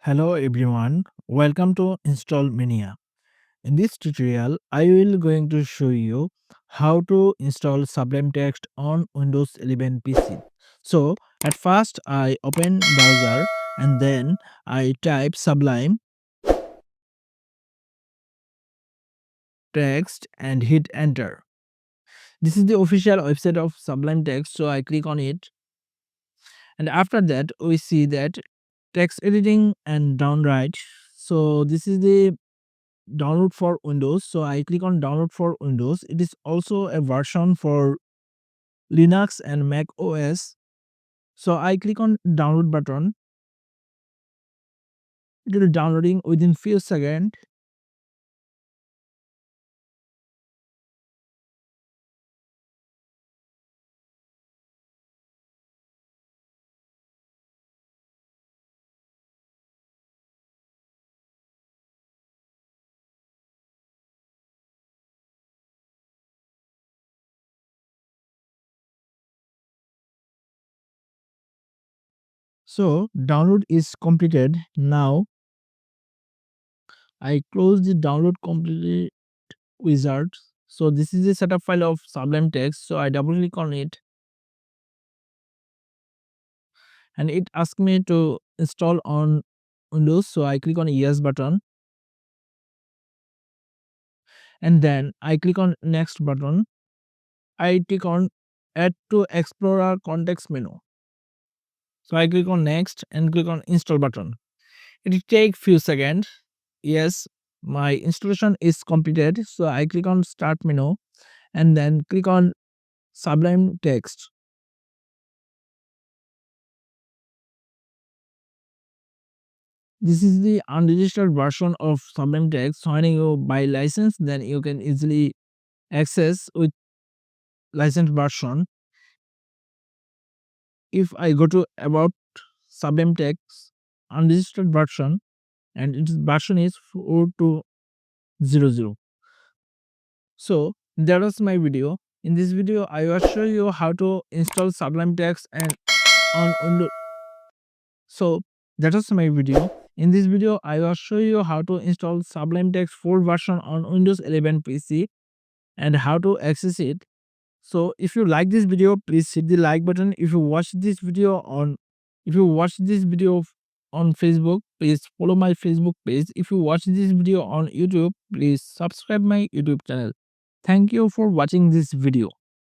Hello everyone, welcome to Install Mania. In this tutorial, I will going to show you how to install Sublime Text on Windows 11 PC. So at first I open browser and then I type Sublime Text and hit enter. This is the official website of Sublime Text, so I click on it, and after that we see that text editing and downwrite. So this is the download for Windows. So I click on download for Windows. It is also a version for Linux and Mac OS. So I click on download button. It will downloading within few seconds. So download is completed. Now I close the download complete wizard. So this is the setup file of Sublime Text. So I double click on it and it asks me to install on Windows. So I click on yes button and then I click on next button. I click on add to Explorer context menu. So I click on next and click on install button. It will take few seconds. Yes, my installation is completed. So I click on start menu and then click on Sublime Text. This is the unregistered version of Sublime Text. So when you buy license, then you can easily access with licensed version. If I go to about Sublime Text unregistered version, and its version is 4200. So that was my video. In this video, I will show you how to install Sublime Text and on Windows. So that was my video. In this video, I will show you how to install Sublime Text 4 version on Windows 11 PC and how to access it. So if you like this video, please hit the like button. If you watch this video on Facebook, please follow my Facebook page. If you watch this video on YouTube, please subscribe my YouTube channel. Thank you for watching this video.